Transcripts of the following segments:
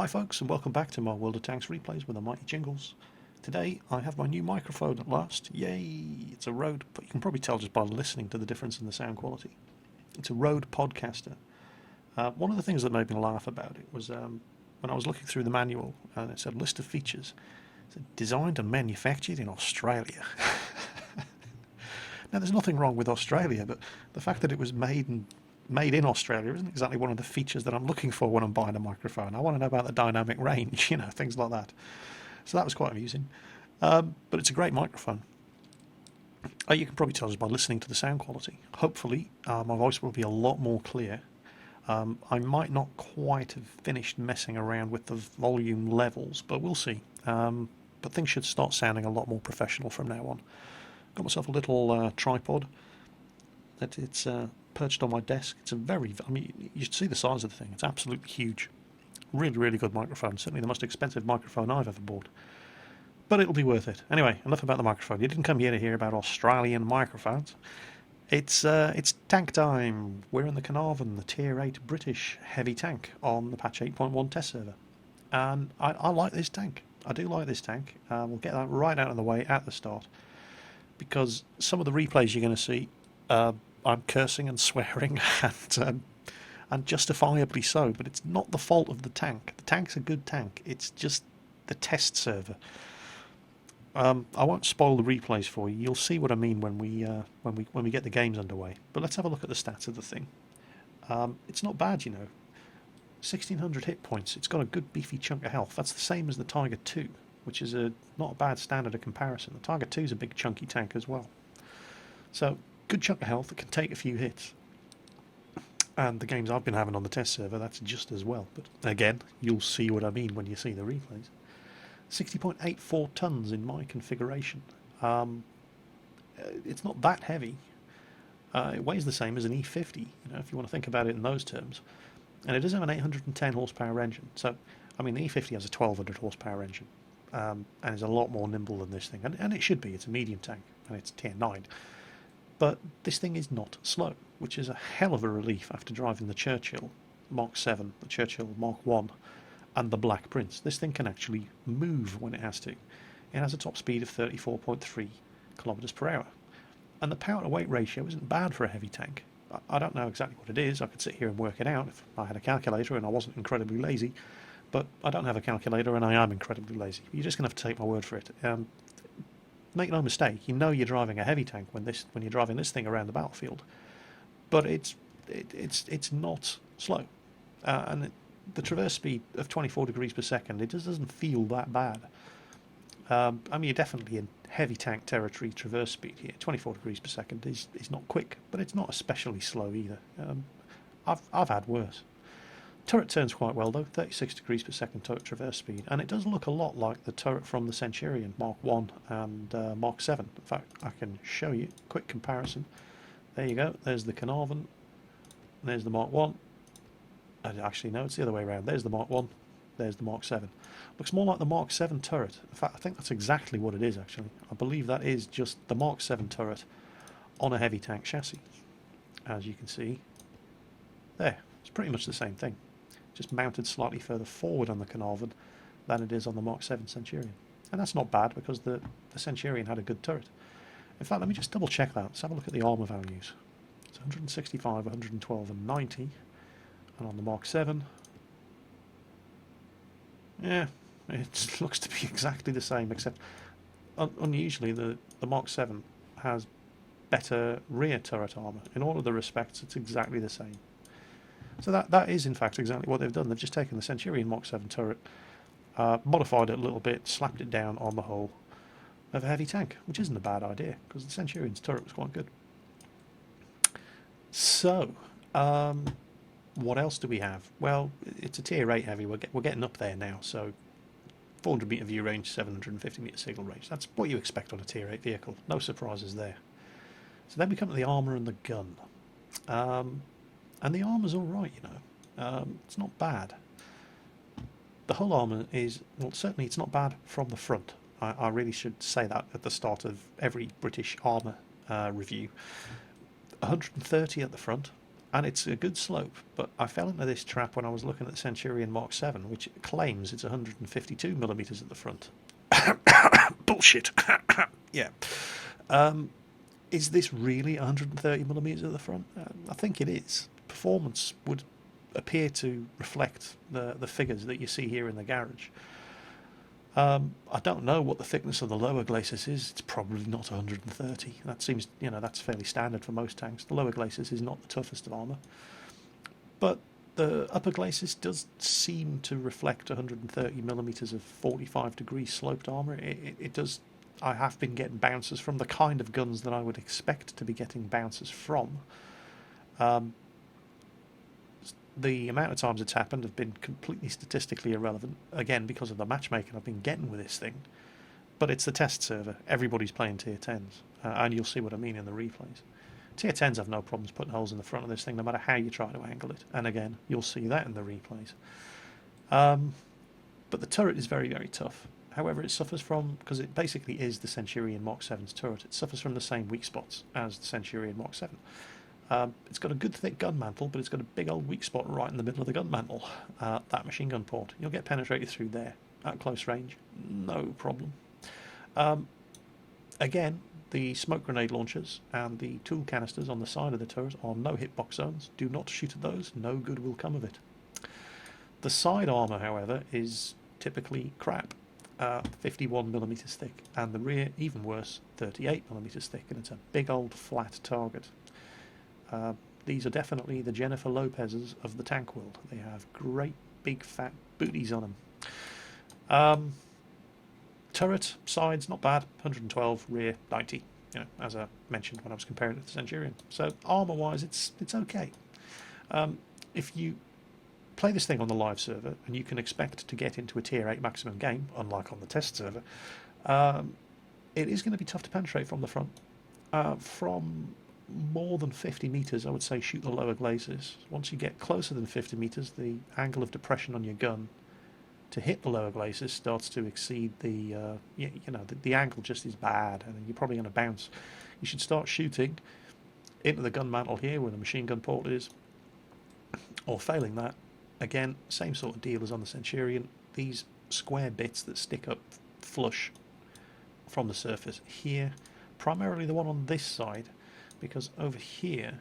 Hi folks, and welcome back to my World of Tanks replays with the mighty Jingles. Today I have my new microphone at last. Yay! It's a Rode, you can probably tell just by listening to the difference in the sound quality. It's a Rode Podcaster. One of the things that made me laugh about it was when I was looking through the manual and it said list of features. It said designed and manufactured in Australia. Now there's nothing wrong with Australia, but the fact that it was made in Australia isn't exactly one of the features that I'm looking for when I'm buying a microphone. I want to know about the dynamic range, things like that. So that was quite amusing. But it's a great microphone. You can probably tell just by listening to the sound quality. Hopefully my voice will be a lot more clear. I might not quite have finished messing around with the volume levels, but we'll see. But things should start sounding a lot more professional from now on. Got myself a little tripod that it's perched on my desk. It's you should see the size of the thing. It's absolutely huge. Really, really good microphone. Certainly the most expensive microphone I've ever bought. But it'll be worth it. Anyway, enough about the microphone. You didn't come here to hear about Australian microphones. It's tank time. We're in the Caernarvon, the Tier 8 British heavy tank on the patch 8.1 test server. And I like this tank. I do like this tank. We'll get that right out of the way at the start, because some of the replays you're going to see, I'm cursing and swearing, and justifiably so, but it's not the fault of the tank. The tank's a good tank. It's just the test server. I won't spoil the replays for you. You'll see what I mean when we get the games underway. But let's have a look at the stats of the thing. It's not bad, 1,600 hit points. It's got a good beefy chunk of health. That's the same as the Tiger 2, which is not a bad standard of comparison. The Tiger 2 is a big chunky tank as well. So, good chunk of health that can take a few hits. And the games I've been having on the test server, that's just as well. But again, you'll see what I mean when you see the replays. 60.84 tons in my configuration. It's not that heavy. It weighs the same as an E50, if you want to think about it in those terms. And it does have an 810 horsepower engine. So, the E50 has a 1200 horsepower engine. And is a lot more nimble than this thing. And it should be. It's a medium tank. And it's Tier 9. But this thing is not slow, which is a hell of a relief after driving the Churchill Mark 7, the Churchill Mark 1, and the Black Prince. This thing can actually move when it has to. It has a top speed of 34.3 kilometers per hour. And the power to weight ratio isn't bad for a heavy tank. I don't know exactly what it is. I could sit here and work it out if I had a calculator and I wasn't incredibly lazy. But I don't have a calculator and I am incredibly lazy. You're just going to have to take my word for it. Make no mistake, you're driving a heavy tank when you're driving this thing around the battlefield. It's not slow. The traverse speed of 24 degrees per second, it just doesn't feel that bad. You're definitely in heavy tank territory traverse speed here. 24 degrees per second is not quick, but it's not especially slow either. I've had worse. Turret turns quite well though, 36 degrees per second turret traverse speed, and it does look a lot like the turret from the Centurion Mark 1 and Mark 7. In fact, I can show you a quick comparison. There you go, there's the Caernarvon, there's the Mark 1. Actually, no, it's the other way around. There's the Mark 1, there's the Mark 7. Looks more like the Mark 7 turret. In fact, I think that's exactly what it is, actually. I believe that is just the Mark 7 turret on a heavy tank chassis. As you can see, there. It's pretty much the same thing. Just mounted slightly further forward on the Caernarvon than it is on the Mark 7 Centurion. And that's not bad, because the Centurion had a good turret. In fact, let me just double check that. Let's have a look at the armour values. It's 165, 112 and 90. And on the Mark 7, yeah, it looks to be exactly the same, except unusually the Mark 7 has better rear turret armour. In all other respects, it's exactly the same. So that is in fact exactly what they've done. They've just taken the Centurion Mark 7 turret, modified it a little bit, slapped it down on the hull of a heavy tank, which isn't a bad idea, because the Centurion's turret was quite good. So, what else do we have? Well, it's a Tier 8 heavy. We're getting up there now. So 400 metre view range, 750 metre signal range. That's what you expect on a Tier 8 vehicle. No surprises there. So then we come to the armour and the gun. And the armour's alright, it's not bad. The hull armour is, well, certainly it's not bad from the front. I really should say that at the start of every British armour review. 130 at the front, and it's a good slope, but I fell into this trap when I was looking at the Centurion Mark 7, which claims it's 152 millimeters at the front. Bullshit. Yeah. Is this really 130 millimeters at the front? I think it is. Performance would appear to reflect the figures that you see here in the garage. I don't know what the thickness of the lower glacis is. It's probably not 130. That seems, that's fairly standard for most tanks. The lower glacis is not the toughest of armour, but the upper glacis does seem to reflect 130 millimeters of 45 degree sloped armour. It does. I have been getting bounces from the kind of guns that I would expect to be getting bounces from. The amount of times it's happened have been completely statistically irrelevant, again because of the matchmaking I've been getting with this thing. But it's the test server. Everybody's playing tier 10s, and you'll see what I mean in the replays. Tier 10s have no problems putting holes in the front of this thing, no matter how you try to angle it. And again, you'll see that in the replays. But the turret is very, very tough. However, it suffers from, because it basically is the Centurion Mark 7's turret, it suffers from the same weak spots as the Centurion Mark 7. It's got a good thick gun mantle, but it's got a big old weak spot right in the middle of the gun mantle. That machine gun port. You'll get penetrated through there at close range. No problem. Again, the smoke grenade launchers and the tool canisters on the side of the turret are no hitbox zones. Do not shoot at those. No good will come of it. The side armour, however, is typically crap. 51 millimeters thick, and the rear, even worse, 38 millimeters thick, and it's a big old flat target. These are definitely the Jennifer Lopez's of the tank world. They have great big fat booties on them. Turret, sides, not bad, 112, rear, 90, as I mentioned when I was comparing it to the Centurion. So armour-wise, it's okay. If you play this thing on the live server, and you can expect to get into a tier 8 maximum game, unlike on the test server, it is going to be tough to penetrate from the front. From more than 50 metres, I would say shoot the lower glacis. Once you get closer than 50 metres, the angle of depression on your gun to hit the lower glacis starts to exceed the angle just is bad, and you're probably going to bounce. You should start shooting into the gun mantle here where the machine gun port is, or failing that, again, same sort of deal as on the Centurion. These square bits that stick up flush from the surface here, primarily the one on this side, because over here,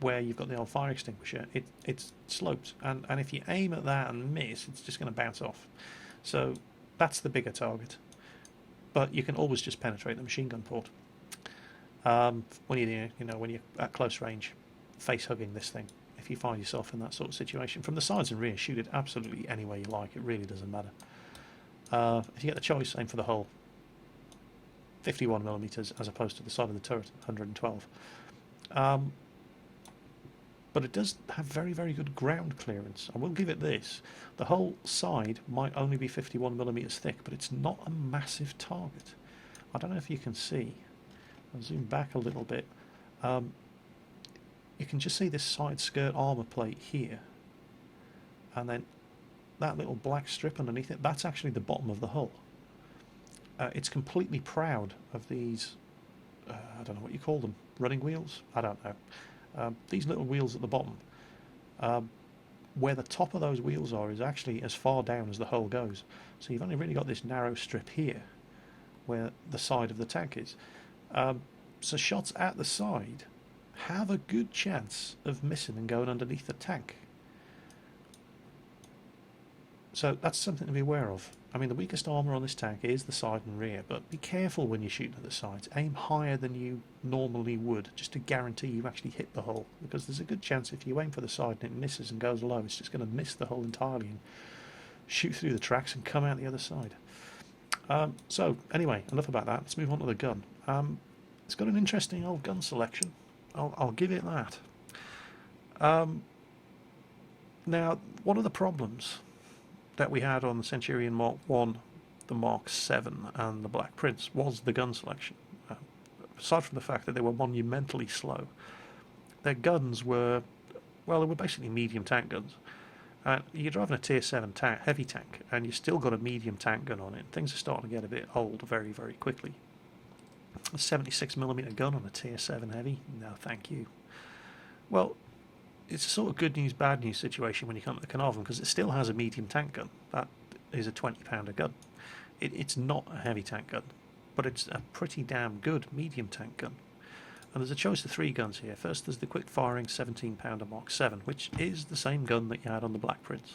where you've got the old fire extinguisher, it's sloped, and if you aim at that and miss, it's just going to bounce off. So that's the bigger target, but you can always just penetrate the machine gun port when you're at close range, face hugging this thing. If you find yourself in that sort of situation, from the sides and rear, shoot it absolutely any way you like. It really doesn't matter. If you get the choice, aim for the hull. 51 millimeters as opposed to the side of the turret, 112. But it does have very, very good ground clearance. I will give it this. The whole side might only be 51 millimeters thick, but it's not a massive target. I don't know if you can see. I'll zoom back a little bit. You can just see this side skirt armour plate here. And then that little black strip underneath it, that's actually the bottom of the hull. It's completely proud of these, I don't know what you call them, running wheels? I don't know. These little wheels at the bottom. Where the top of those wheels are is actually as far down as the hull goes. So you've only really got this narrow strip here, where the side of the tank is. So shots at the side have a good chance of missing and going underneath the tank. So that's something to be aware of. I mean, the weakest armour on this tank is the side and rear, but be careful when you're shooting at the sides. Aim higher than you normally would, just to guarantee you actually hit the hull, because there's a good chance if you aim for the side and it misses and goes low, it's just going to miss the hull entirely and shoot through the tracks and come out the other side. So, anyway, enough about that. Let's move on to the gun. It's got an interesting old gun selection. I'll give it that. Now, one of the problems that we had on the Centurion Mark 1, the Mark 7 and the Black Prince was the gun selection. Aside from the fact that they were monumentally slow, their guns were, well, they were basically medium tank guns. You're driving a tier 7 heavy tank and you've still got a medium tank gun on it. Things are starting to get a bit old very, very quickly. A 76mm gun on a tier 7 heavy? No, thank you. Well, it's a sort of good news, bad news situation when you come to the Caernarvon, because it still has a medium tank gun. That is a 20-pounder gun. It's not a heavy tank gun, but it's a pretty damn good medium tank gun. And there's a choice of 3 guns here. First, there's the quick-firing 17-pounder Mark 7, which is the same gun that you had on the Black Prince.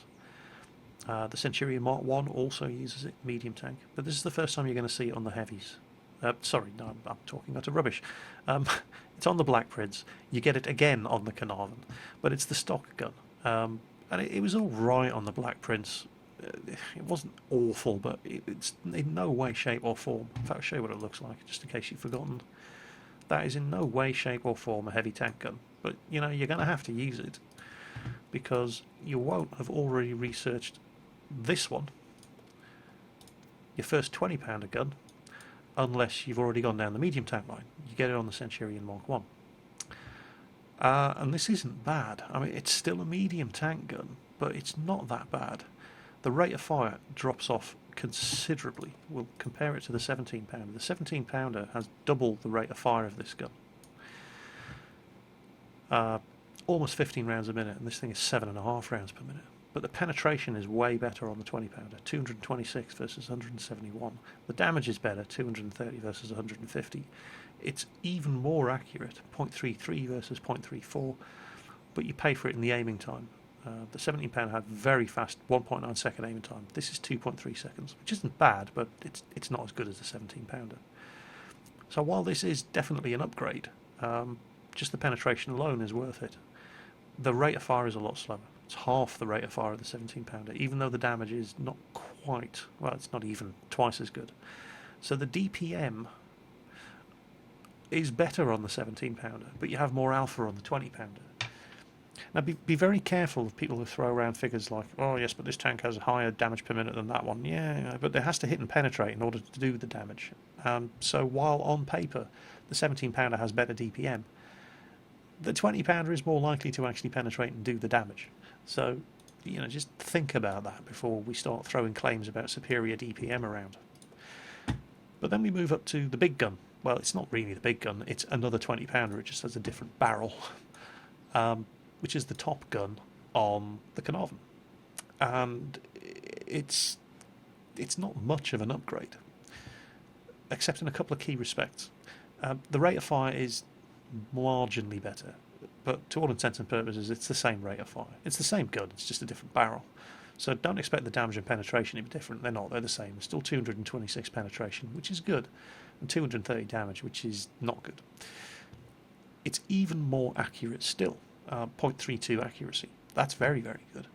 The Centurion Mark 1 also uses it, medium tank, but this is the first time you're going to see it on the heavies. Sorry, no, I'm talking utter rubbish. It's on the Black Prince. You get it again on the Caernarvon, but it's the stock gun. And it was all right on the Black Prince. It wasn't awful, but it's in no way, shape or form. In fact, I'll show you what it looks like, just in case you've forgotten. That is in no way, shape or form a heavy tank gun. But, you know, you're going to have to use it, because you won't have already researched this one, your first 20-pounder gun, unless you've already gone down the medium tank line. You get it on the Centurion Mark 1. And this isn't bad. I mean, it's still a medium tank gun, but it's not that bad. The rate of fire drops off considerably. We'll compare it to the 17-pounder. The 17-pounder has double the rate of fire of this gun. Almost 15 rounds a minute, and this thing is 7.5 rounds per minute. But the penetration is way better on the 20-pounder, 226 versus 171. The damage is better, 230 versus 150. It's even more accurate, 0.33 versus 0.34, but you pay for it in the aiming time. The 17-pounder had very fast 1.9 second aiming time. This is 2.3 seconds, which isn't bad, but it's not as good as the 17-pounder. So while this is definitely an upgrade, just the penetration alone is worth it. The rate of fire is a lot slower. It's half the rate of fire of the 17-pounder, even though the damage is not quite, well, it's not even twice as good. So the DPM is better on the 17-pounder, but you have more alpha on the 20-pounder. Now, be very careful of people who throw around figures like, oh yes, but this tank has a higher damage per minute than that one. Yeah, but it has to hit and penetrate in order to do the damage. So while on paper the 17-pounder has better DPM, the 20-pounder is more likely to actually penetrate and do the damage. So, you know, just think about that before we start throwing claims about superior DPM around. But then we move up to the big gun. Well, it's not really the big gun, it's another 20-pounder, it just has a different barrel, which is the top gun on the Caernarvon. And it's not much of an upgrade, except in a couple of key respects. The rate of fire is marginally better, but to all intents and purposes it's the same rate of fire. It's the same gun, it's just a different barrel. So don't expect the damage and penetration to be different. They're not, they're the same. There's still 226 penetration, which is good, and 230 damage, which is not good. It's even more accurate still, 0.32 accuracy. That's very, very good.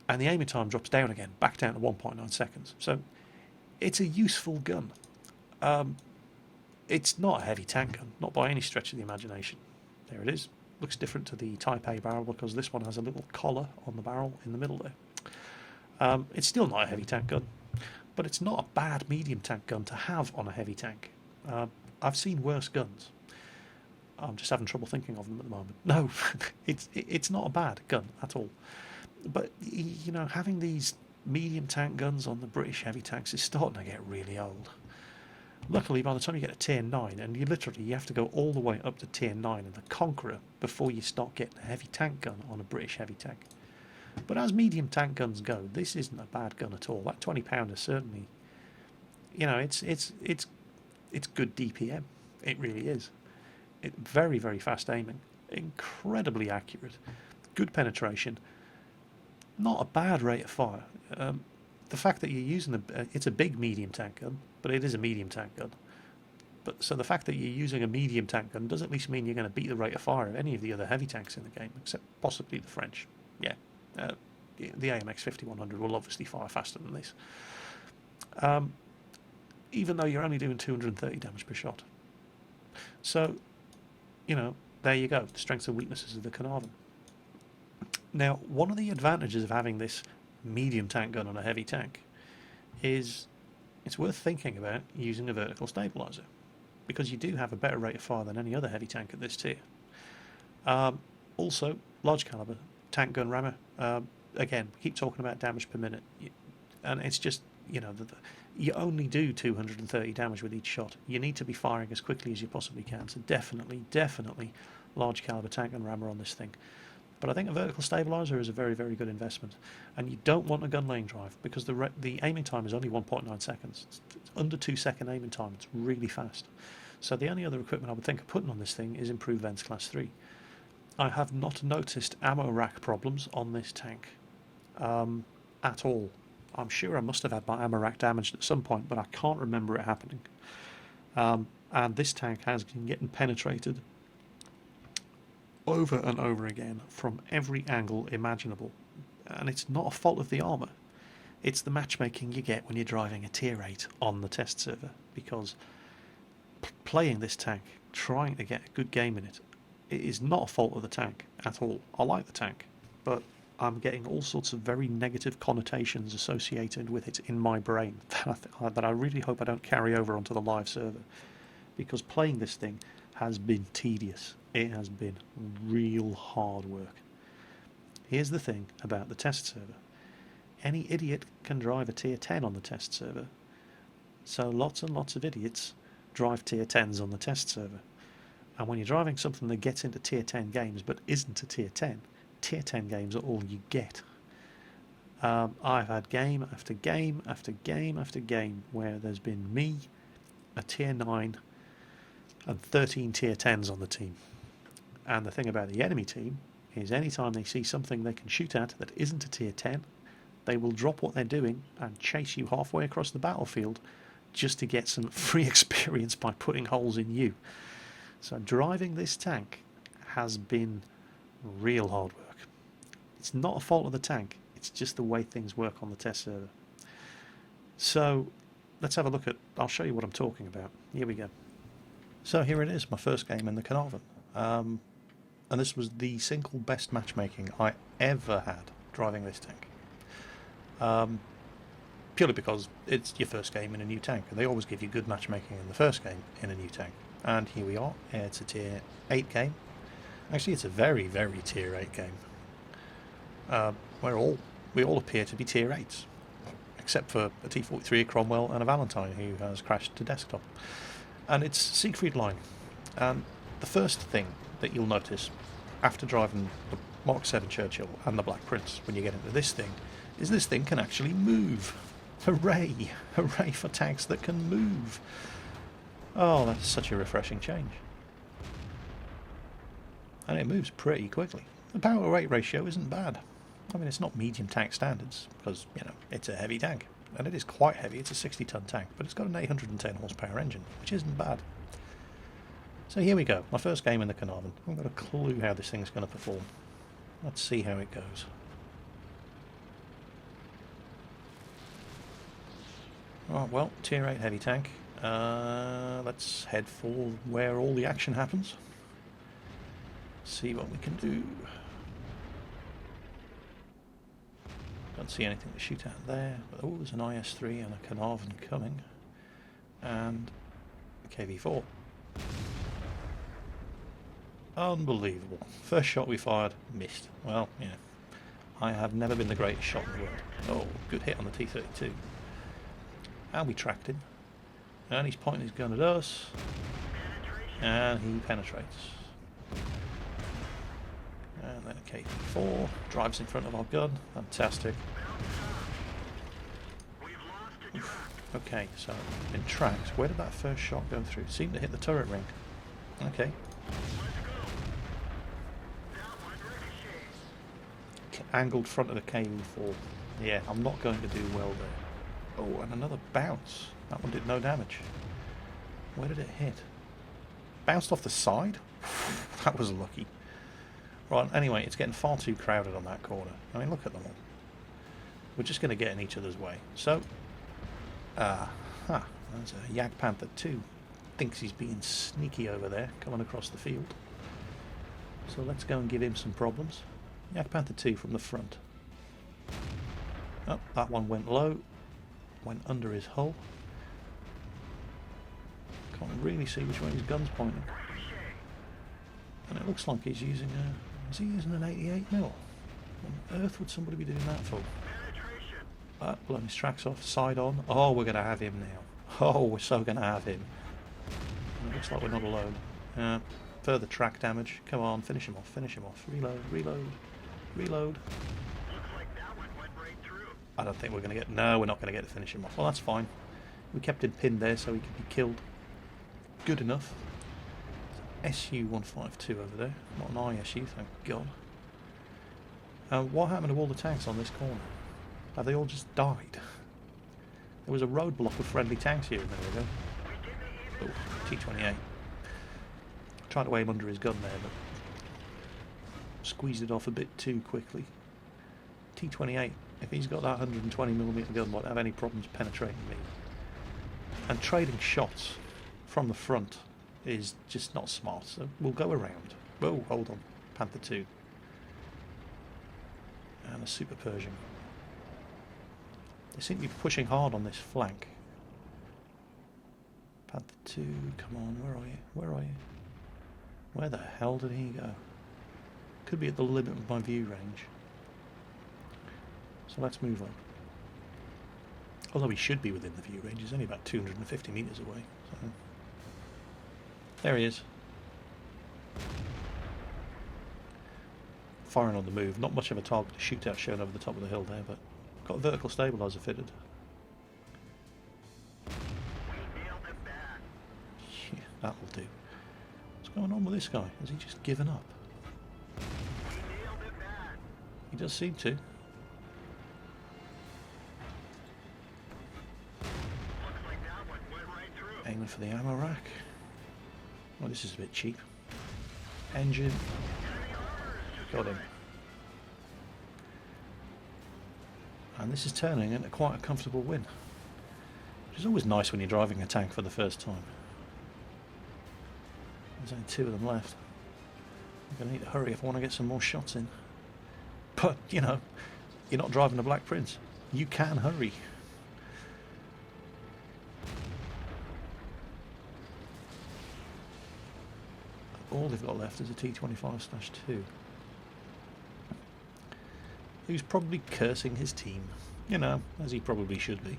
And the aiming time drops down again, back down to 1.9 seconds. So it's a useful gun. It's not a heavy tank gun, not by any stretch of the imagination. There it is. Looks different to the Type A barrel because this one has a little collar on the barrel in the middle there. It's still not a heavy tank gun, but it's not a bad medium tank gun to have on a heavy tank. I've seen worse guns. I'm just having trouble thinking of them at the moment. No, it's not a bad gun at all. But, you know, having these medium tank guns on the British heavy tanks is starting to get really old. Luckily, by the time you get to tier 9, and you have to go all the way up to tier 9 and the Conqueror before you start getting a heavy tank gun on a British heavy tank. But as medium tank guns go, this isn't a bad gun at all. That 20-pounder certainly, you know, it's good DPM. It really is. Very, very fast aiming, incredibly accurate, good penetration, not a bad rate of fire. The fact that you're using it's a big medium tank gun, but it is a medium tank gun. But so the fact that you're using a medium tank gun does at least mean you're going to beat the rate of fire of any of the other heavy tanks in the game, except possibly the French. Yeah, the AMX 5100 will obviously fire faster than this, even though you're only doing 230 damage per shot. So, you know, there you go, the strengths and weaknesses of the Caernarvon. Now, one of the advantages of having this medium tank gun on a heavy tank is it's worth thinking about using a vertical stabilizer, because you do have a better rate of fire than any other heavy tank at this tier. Also, large caliber tank gun rammer. Again, we keep talking about damage per minute, and it's just, you know, you only do 230 damage with each shot. You need to be firing as quickly as you possibly can. So definitely large caliber tank gun rammer on this thing. But I think a vertical stabilizer is a very, very good investment. And you don't want a gun lane drive because the aiming time is only 1.9 seconds. It's under 2 second aiming time. It's really fast. So the only other equipment I would think of putting on this thing is improved Vents Class 3. I have not noticed ammo rack problems on this tank at all. I'm sure I must have had my ammo rack damaged at some point, but I can't remember it happening. And this tank has been getting penetrated over and over again from every angle imaginable. And it's not a fault of the armour. It's the matchmaking you get when you're driving a tier 8 on the test server, because playing this tank, trying to get a good game in it, it is not a fault of the tank at all. I like the tank, but I'm getting all sorts of very negative connotations associated with it in my brain that I really hope I don't carry over onto the live server, because playing this thing has been tedious. It has been real hard work. Here's the thing about the test server. Any idiot can drive a tier 10 on the test server, so lots and lots of idiots drive tier 10s on the test server. And when you're driving something that gets into tier 10 games but isn't a tier 10 games are all you get. I've had game after game after game after game where there's been me, a tier 9, and 13 tier 10s on the team. And the thing about the enemy team is anytime they see something they can shoot at that isn't a tier 10, they will drop what they're doing and chase you halfway across the battlefield just to get some free experience by putting holes in you. So driving this tank has been real hard work. It's not a fault of the tank, it's just the way things work on the test server. So let's have a look at, I'll show you what I'm talking about. Here we go. So here it is, my first game in the Caernarvon. And this was the single best matchmaking I ever had driving this tank. Purely because it's your first game in a new tank, and they always give you good matchmaking in the first game in a new tank. And here we are, it's a tier 8 game. Actually, it's a very, very tier 8 game. We all appear to be tier 8s, except for a T-43, a Cromwell, and a Valentine who has crashed to desktop. And it's Siegfried Line. And the first thing that you'll notice after driving the Mark 7 Churchill and the Black Prince when you get into this thing is this thing can actually move. Hooray! Hooray for tanks that can move. Oh, that's such a refreshing change. And it moves pretty quickly. The power to weight ratio isn't bad. I mean, it's not medium tank standards, because, you know, it's a heavy tank. And it is quite heavy, it's a 60-ton tank, but it's got an 810 horsepower engine, which isn't bad. So here we go, my first game in the Caernarvon. I haven't got a clue how this thing's going to perform. Let's see how it goes. Oh, well, tier 8 heavy tank. Let's head for where all the action happens. See what we can do. Don't see anything to shoot at there. Oh, there's an IS-3 and a Caernarvon coming. And a KV-4. Unbelievable. First shot we fired, missed. Well, yeah. I have never been the greatest shot in the world. Oh, good hit on the T-32. And we tracked him. And he's pointing his gun at us. And he penetrates. And then a KV-4 drives in front of our gun. Fantastic. Oof. Okay, so been tracked. Where did that first shot go through? Seemed to hit the turret ring. Okay. Angled front of the KV-4. Yeah, I'm not going to do well there. Oh, and another bounce. That one did no damage. Where did it hit? Bounced off the side? That was lucky. Right, anyway, it's getting far too crowded on that corner. I mean, look at them all. We're just going to get in each other's way. So, there's a Yak Panther 2. Thinks he's being sneaky over there, coming across the field. So let's go and give him some problems. Yak Panther 2 from the front. Oh, that one went low. Went under his hull. Can't really see which way his gun's pointing. And it looks like he's using a... Is he using an 88mm? What on earth would somebody be doing that for? Blowing his tracks off, side on. Oh, we're going to have him now. Oh, we're so going to have him. And it looks like we're not alone. further track damage. Come on, finish him off, finish him off. Reload, reload, reload. Looks like that one went right through. I don't think we're going to get... No, we're not going to get to finish him off. Well, that's fine. We kept him pinned there so he could be killed. Good enough. SU-152 over there. Not an ISU, thank God. What happened to all the tanks on this corner? Have they all just died? There was a roadblock of friendly tanks here a minute ago. Oh, T-28. Tried to aim under his gun there, but squeezed it off a bit too quickly. T-28, if he's got that 120mm gun, won't have any problems penetrating me. And trading shots from the front is just not smart, so we'll go around. Whoa, hold on. Panther 2. And a Super Pershing. They seem to be pushing hard on this flank. Panther 2, come on, where are you? Where are you? Where the hell did he go? Could be at the limit of my view range. So let's move on. Although he should be within the view range, he's only about 250 metres away. So. There he is. Firing on the move. Not much of a target to shoot at shown over the top of the hill there, but got a vertical stabiliser fitted. Yeah, that'll do. What's going on with this guy? Has he just given up? He does seem to. Aiming for the ammo rack. Oh, this is a bit cheap. Engine. Got him. And this is turning into quite a comfortable win. Which is always nice when you're driving a tank for the first time. There's only 2 of them left. I'm going to need to hurry if I want to get some more shots in. But, you know, you're not driving a Black Prince. You can hurry. All they've got left is a T-25/2. Who's probably cursing his team. You know, as he probably should be.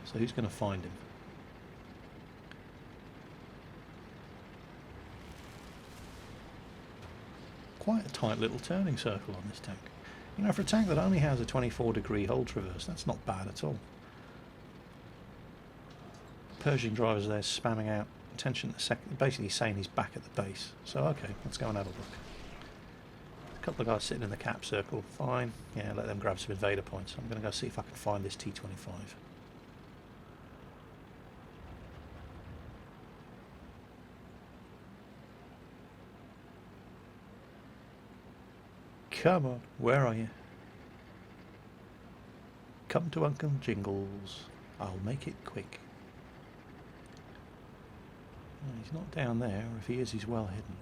So who's going to find him? Quite a tight little turning circle on this tank. You know, for a tank that only has a 24-degree hold traverse, that's not bad at all. Pershing driver's there spamming out. Attention, basically saying he's back at the base. So okay, let's go and have a look. A couple of guys sitting in the cap circle, fine. Yeah, let them grab some invader points. I'm going to go see if I can find this T-25. Come on, where are you? Come to Uncle Jingles. I'll make it quick. Oh, he's not down there, or if he is, he's well hidden.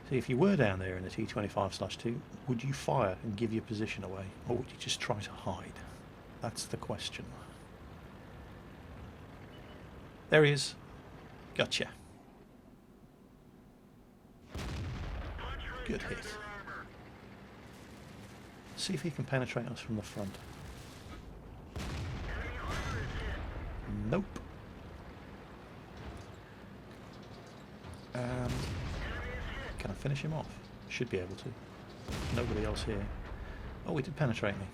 See, if you were down there in the T-25/2, would you fire and give your position away, or would you just try to hide? That's the question. There he is. Gotcha. Good hit. See if he can penetrate us from the front. Nope. And can I finish him off? Should be able to. Nobody else here. Oh, he did penetrate me.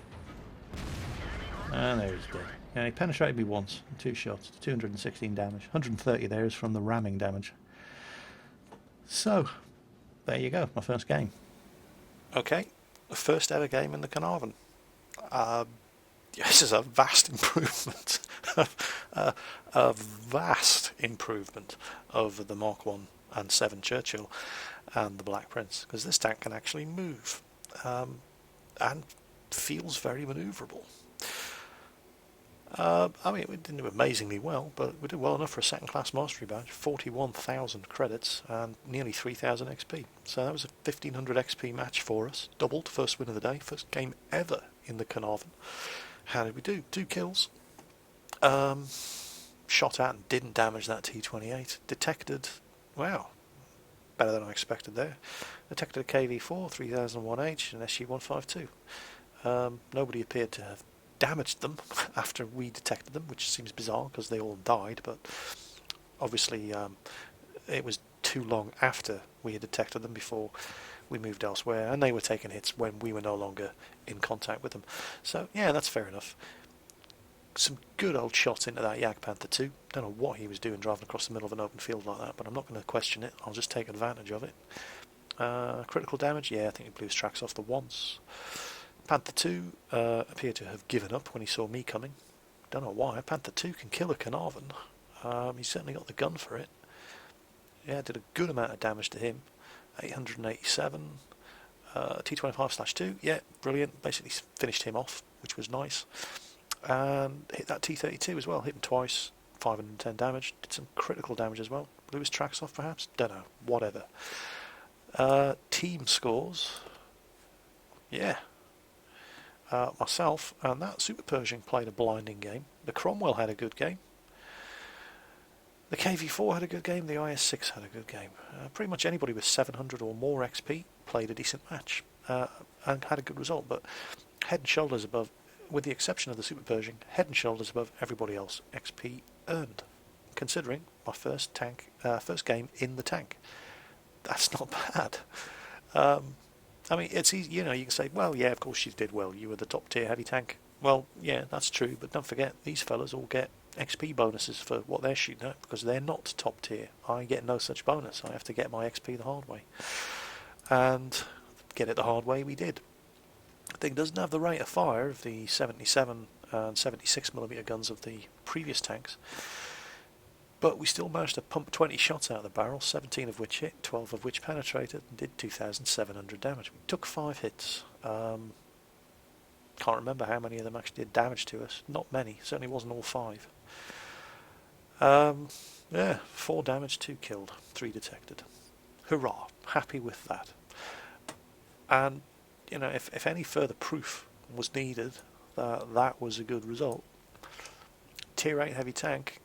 And there he's dead. Yeah, he penetrated me once, 2 shots, 216 damage. 130 there is from the ramming damage. So, there you go, my first game. Okay, the first ever game in the Caernarvon. This is a vast improvement. A vast improvement over the Mark 1 and 7 Churchill and the Black Prince, because this tank can actually move and feels very manoeuvrable. I mean, we didn't do amazingly well, but we did well enough for a second class mastery badge. 41,000 credits and nearly 3,000 XP. So that was a 1,500 XP match for us. Doubled, first win of the day, first game ever in the Caernarvon. How did we do? 2 kills. Shot at and didn't damage that T-28. Detected, wow, better than I expected there. Detected a KV-4, 3001H, and SU-152. Nobody appeared to have damaged them after we detected them, which seems bizarre because they all died, but obviously it was too long after we had detected them before we moved elsewhere, and they were taking hits when we were no longer in contact with them. So yeah, that's fair enough. Some good old shots into that Jagdpanther 2. Don't know what he was doing driving across the middle of an open field like that, but I'm not going to question it. I'll just take advantage of it. Critical damage, yeah, I think he blew his tracks off the once. Panther 2 appeared to have given up when he saw me coming. Don't know why. Panther 2 can kill a Caernarvon. He's certainly got the gun for it. Yeah, did a good amount of damage to him. 887. T25/2, yeah, brilliant. Basically finished him off, which was nice. And hit that T32 as well. Hit him twice. 510 damage. Did some critical damage as well. Blew his tracks off perhaps? Don't know. Whatever. Team scores. Yeah. Myself and that Super Pershing played a blinding game. The Cromwell had a good game. The KV4 had a good game. The IS6 had a good game. Pretty much anybody with 700 or more XP played a decent match and had a good result. But head and shoulders above, with the exception of the Super Pershing, head and shoulders above everybody else XP earned. Considering my first game in the tank, that's not bad. I mean, it's easy, you can say, well, yeah, of course you did well. You were the top tier heavy tank. Well, yeah, that's true, but don't forget, these fellas all get XP bonuses for what they're shooting at because they're not top tier. I get no such bonus. I have to get my XP the hard way. And get it the hard way we did. The thing doesn't have the rate of fire of the 77 and 76mm guns of the previous tanks, but we still managed to pump 20 shots out of the barrel, 17 of which hit, 12 of which penetrated, and did 2,700 damage. We took 5 hits. Can't remember how many of them actually did damage to us. Not many. Certainly wasn't all 5. Yeah, 4 damage, 2 killed, 3 detected. Hurrah! Happy with that. And if any further proof was needed that that was a good result, Tier 8 heavy tank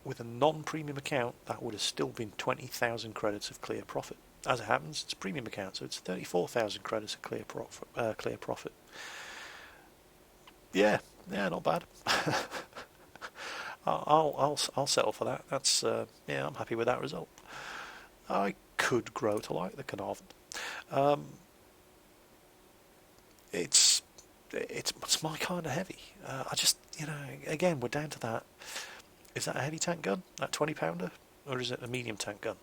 with a non-premium account, that would have still been 20,000 credits of clear profit. As it happens, it's a premium account, so it's 34,000 credits of clear profit. Yeah, not bad. I'll settle for that. That's yeah, I'm happy with that result. I could grow to like the Caernarvon. It's my kind of heavy. I just again we're down to that. Is that a heavy tank gun, that 20-pounder, or is it a medium tank gun?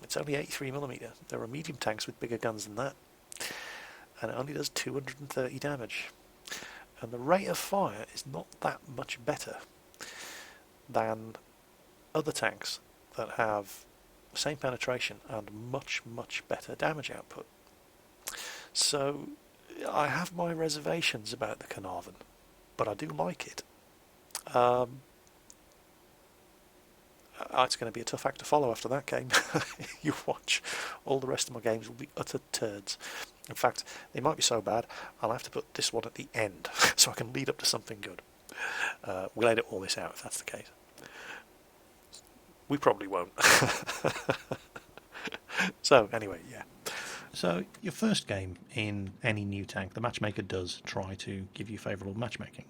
It's only 83mm. There are medium tanks with bigger guns than that, and it only does 230 damage. And the rate of fire is not that much better than other tanks that have the same penetration and much, much better damage output. So I have my reservations about the Caernarvon, but I do like it. It's going to be a tough act to follow after that game. You watch, all the rest of my games will be utter turds. In fact, they might be so bad, I'll have to put this one at the end, so I can lead up to something good. We'll edit all this out if that's the case. We probably won't. So, anyway, yeah. So, your first game in any new tank, the matchmaker does try to give you favourable matchmaking.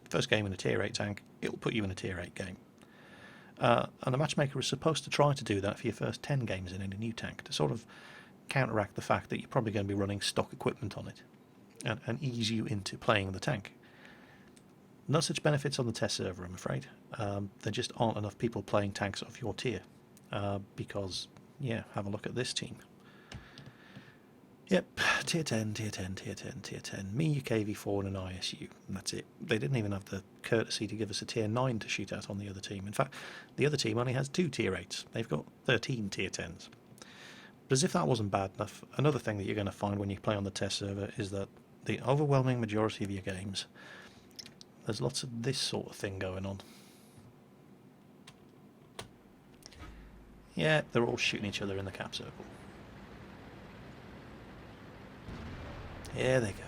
First game in a Tier 8 tank, it'll put you in a Tier 8 game. And the matchmaker is supposed to try to do that for your first 10 games in any new tank to sort of counteract the fact that you're probably going to be running stock equipment on it and ease you into playing the tank. No such benefits on the test server, I'm afraid. There just aren't enough people playing tanks of your tier because, yeah, have a look at this team. Yep, Tier 10, Tier 10, Tier 10, Tier 10. Me, a KV4 and an ISU, and that's it. They didn't even have the courtesy to give us a Tier 9 to shoot at on the other team. In fact, the other team only has 2 Tier 8s. They've got 13 Tier 10s. But as if that wasn't bad enough, another thing that you're going to find when you play on the test server is that the overwhelming majority of your games, there's lots of this sort of thing going on. Yeah, they're all shooting each other in the cap circle. Yeah, they go.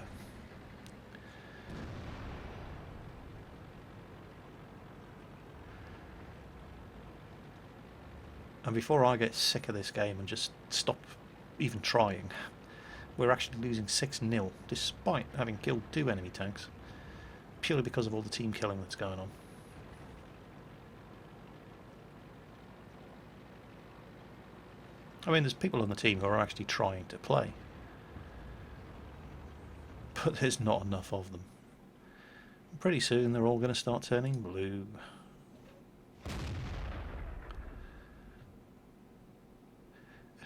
And before I get sick of this game and just stop even trying, we're actually losing 6-0 despite having killed 2 enemy tanks. purely because of all the team killing that's going on. I mean, there's people on the team who are actually trying to play, but there's not enough of them. Pretty soon they're all going to start turning blue.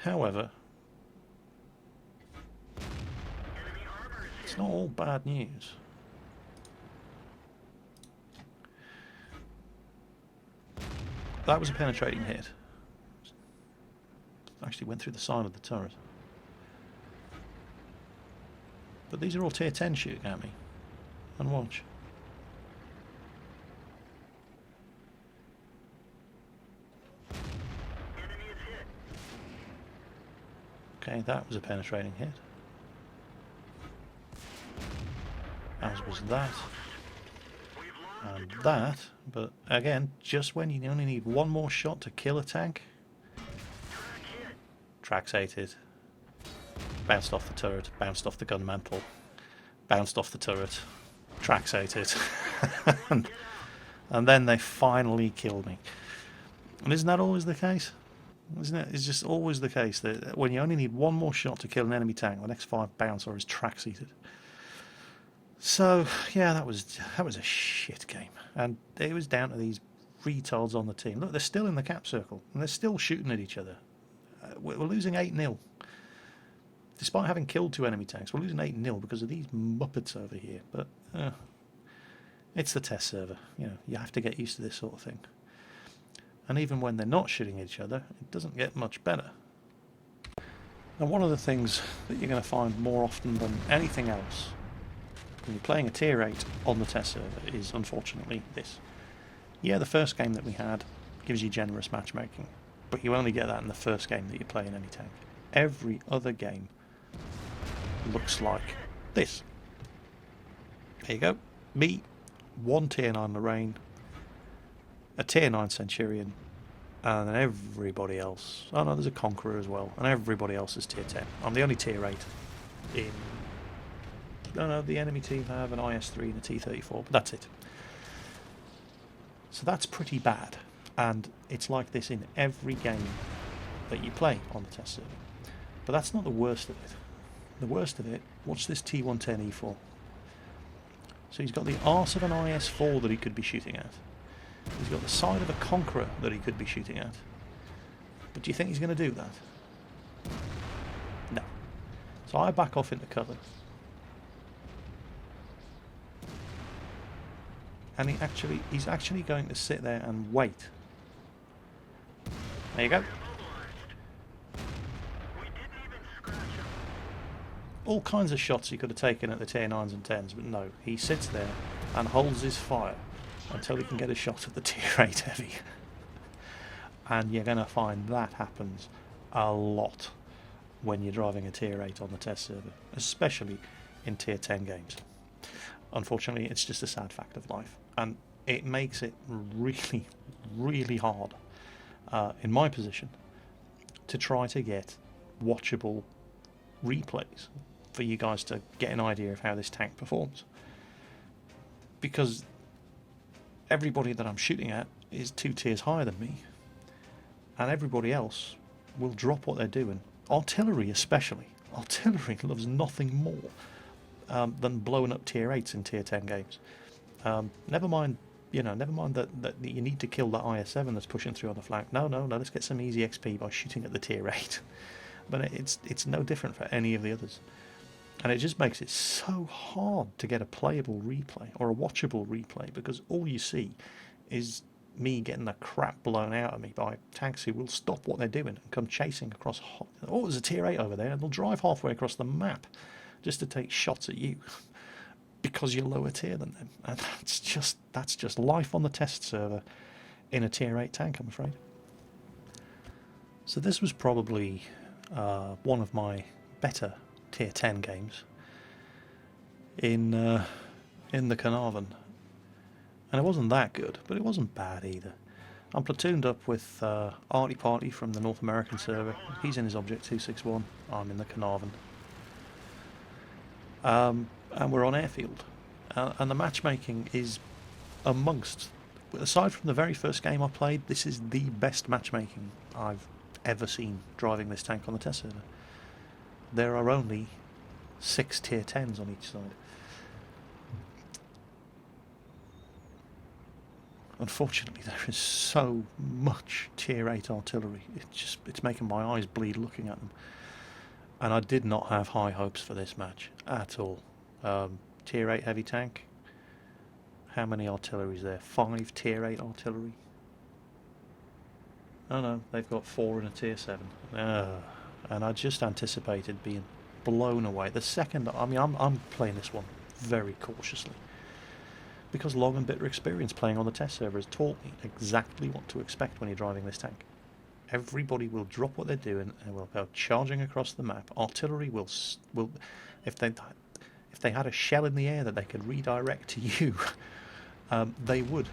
However, it's not all bad news. That was a penetrating hit. Actually went through the side of the turret. But these are all tier 10 shooting at me. And watch. Okay, that was a penetrating hit. As was that. And that. But again, just when you only need one more shot to kill a tank. Traxated. Bounced off the turret. Bounced off the gun mantle. Bounced off the turret. Traxated. and then they finally killed me. And isn't that always the case? Isn't it? It's just always the case that when you only need one more shot to kill an enemy tank, the next 5 bounce or is track-seated. So, yeah, that was a shit game. And it was down to these retards on the team. Look, they're still in the cap circle, and they're still shooting at each other. We're losing 8-0. Despite having killed 2 enemy tanks, we're losing 8-0 because of these muppets over here. But, it's the test server. You know, you have to get used to this sort of thing. And even when they're not shooting at each other, it doesn't get much better. And one of the things that you're going to find more often than anything else when you're playing a tier 8 on the test server is, unfortunately, this. Yeah, the first game that we had gives you generous matchmaking, but you only get that in the first game that you play in any tank. Every other game looks like this. There you go. Me, 1 tier 9 Lorraine, a tier 9 Centurion, and then everybody else. Oh no, there's a Conqueror as well, and everybody else is tier 10. I'm the only tier 8 in... No, the enemy team have an IS-3 and a T-34, but that's it. So that's pretty bad, and it's like this in every game that you play on the test server. But that's not the worst of it. The worst of it, watch this T-110E4. So he's got the arse of an IS-4 that he could be shooting at. He's got the side of a Conqueror that he could be shooting at. But do you think he's going to do that? No. So I back off into cover. And he's actually going to sit there and wait. There you go. All kinds of shots he could have taken at the tier 9s and 10s, but no. He sits there and holds his fire until he can get a shot at the tier 8 heavy. And you're going to find that happens a lot when you're driving a tier 8 on the test server, especially in tier 10 games. Unfortunately, it's just a sad fact of life, and it makes it really, really hard in my position to try to get watchable replays for you guys to get an idea of how this tank performs, because everybody that I'm shooting at is 2 tiers higher than me, and everybody else will drop what they're doing. Artillery especially. Artillery loves nothing more than blowing up tier 8s in tier 10 games. Never mind that you need to kill that IS-7 that's pushing through on the flank. No, let's get some easy XP by shooting at the tier 8. But it's no different for any of the others. And it just makes it so hard to get a playable replay or a watchable replay, because all you see is me getting the crap blown out of me by tanks who will stop what they're doing and come chasing across. Oh, there's a tier 8 over there, and they'll drive halfway across the map just to take shots at you because you're lower tier than them. And that's just life on the test server in a tier 8 tank, I'm afraid. So this was probably one of my better tier 10 games in the Caernarvon, and it wasn't that good, but it wasn't bad either. I'm platooned up with Artie Party from the North American server. He's in his Object 261. I'm in the Caernarvon, and we're on airfield. And the matchmaking is amongst, aside from the very first game I played, this is the best matchmaking I've ever seen driving this tank on the test server. There are only 6 tier 10s on each side. Unfortunately, there is so much tier 8 artillery. It's making my eyes bleed looking at them. And I did not have high hopes for this match at all. Tier 8 heavy tank. How many artillery is there? 5 tier 8 artillery. Oh no, they've got 4 in a tier 7. And I just anticipated being blown away. The second, I mean, I'm playing this one very cautiously, because long and bitter experience playing on the test server has taught me exactly what to expect when you're driving this tank. Everybody will drop what they're doing and will go charging across the map. Artillery will if they had a shell in the air that they could redirect to you, they would.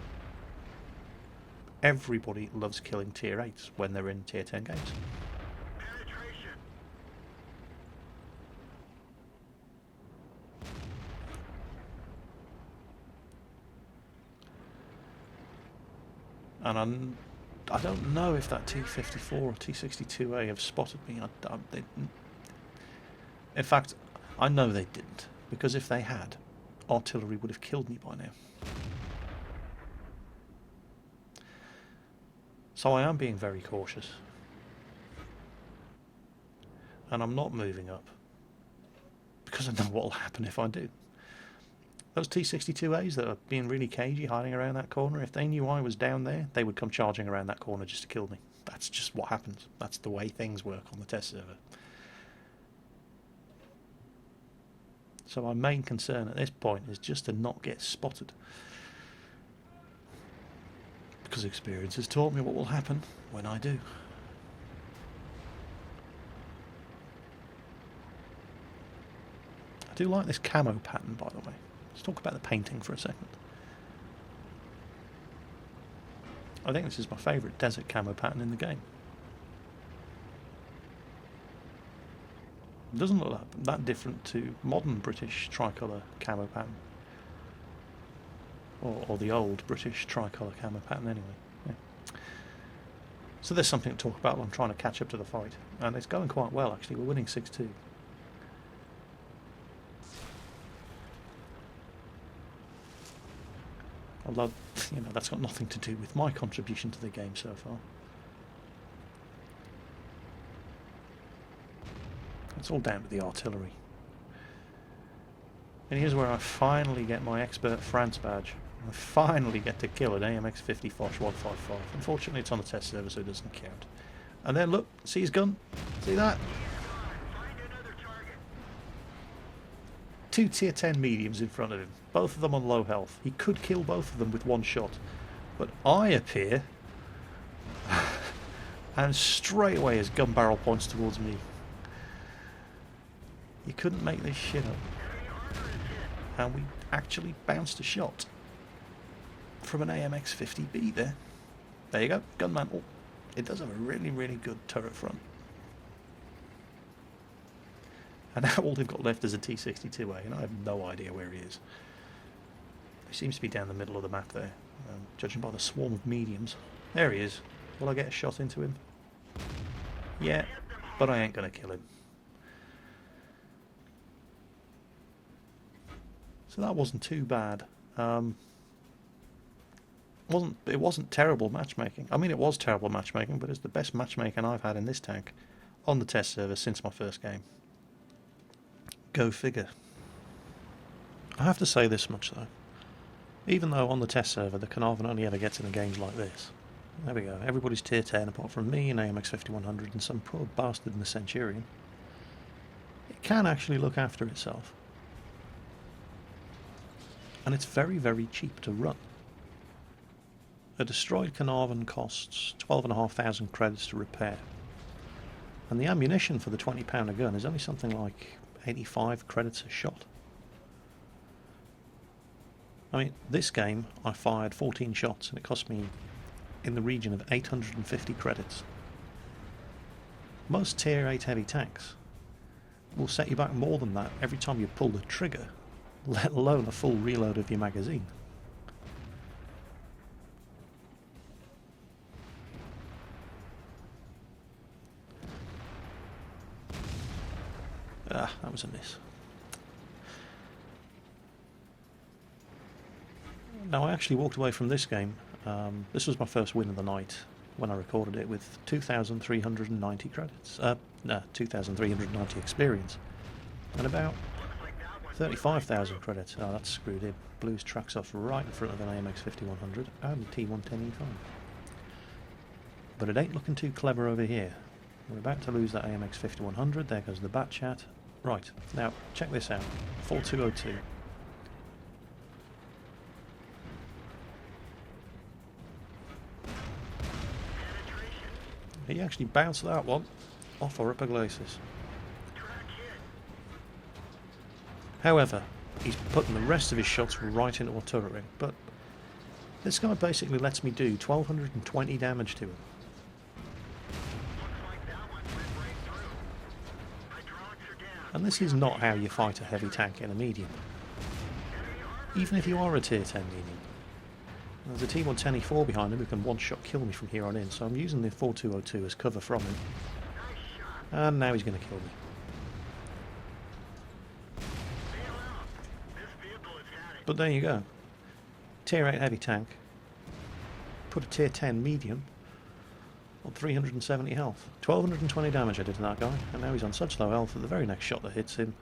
Everybody loves killing tier 8s when they're in tier 10 games. Penetration. And I don't know if that T-54 or T-62A have spotted me. In fact, I know they didn't, because if they had, artillery would have killed me by now. So I am being very cautious. And I'm not moving up, because I know what will happen if I do. Those T-62As that are being really cagey, hiding around that corner, if they knew I was down there, they would come charging around that corner just to kill me. That's just what happens. That's the way things work on the test server. So my main concern at this point is just to not get spotted, because experience has taught me what will happen when I do. I do like this camo pattern, by the way. Let's talk about the painting for a second. I think this is my favourite desert camo pattern in the game. It doesn't look that different to modern British tricolour camo pattern. Or the old British tricolour camo pattern anyway. Yeah. So there's something to talk about while I'm trying to catch up to the fight. And it's going quite well actually, we're winning 6-2. Although, you know, that's got nothing to do with my contribution to the game so far. It's all down to the artillery. And here's where I finally get my Expert France badge. I finally get to kill an AMX-50 Foch 155. Unfortunately, it's on the test server, so it doesn't count. And then look, see his gun? See that? Find another target. 2 tier 10 mediums in front of him, both of them on low health. He could kill both of them with one shot, but I appear and straight away his gun barrel points towards me. You couldn't make this shit up. And we actually bounced a shot from an AMX-50B there. There you go, gunman. Oh, it does have a really, really good turret front. And now all they've got left is a T-62A, and I have no idea where he is. He seems to be down the middle of the map there, judging by the swarm of mediums. There he is. Will I get a shot into him? Yeah, but I ain't going to kill him. So that wasn't too bad. It wasn't terrible matchmaking. I mean, it was terrible matchmaking, but it's the best matchmaking I've had in this tank on the test server since my first game. Go figure. I have to say this much though. Even though on the test server the Caernarvon only ever gets in the games like this. There we go. Everybody's tier 10 apart from me and AMX-5100 and some poor bastard in the Centurion. It can actually look after itself. And it's very, very cheap to run. A destroyed Caernarvon costs 12,500 credits to repair. And the ammunition for the £20 a gun is only something like 85 credits a shot. I mean, this game I fired 14 shots and it cost me in the region of 850 credits. Most tier 8 heavy tanks will set you back more than that every time you pull the trigger let alone a full reload of your magazine. Ah, that was a miss. Now, I actually walked away from this game. This was my first win of the night when I recorded it, with 2,390 credits. No, 2,390 experience. And about 35,000 credits. Oh, that's screwed in. Blues tracks off right in front of an AMX 5100 and T110E5. But it ain't looking too clever over here. We're about to lose that AMX 5100. There goes the bat chat. Right, now check this out. 4202. He actually bounced that one off our upper glacis. However, he's putting the rest of his shots right into our turret ring, but this guy basically lets me do 1,220 damage to him. And this is not how you fight a heavy tank in a medium. Even if you are a tier 10 medium. There's a T110E4 behind him who can one-shot kill me from here on in, so I'm using the 4202 as cover from him. And now he's going to kill me. But there you go. Tier 8 heavy tank. Put a tier 10 medium on 370 health. 1,220 damage I did to that guy, and now he's on such low health that the very next shot that hits him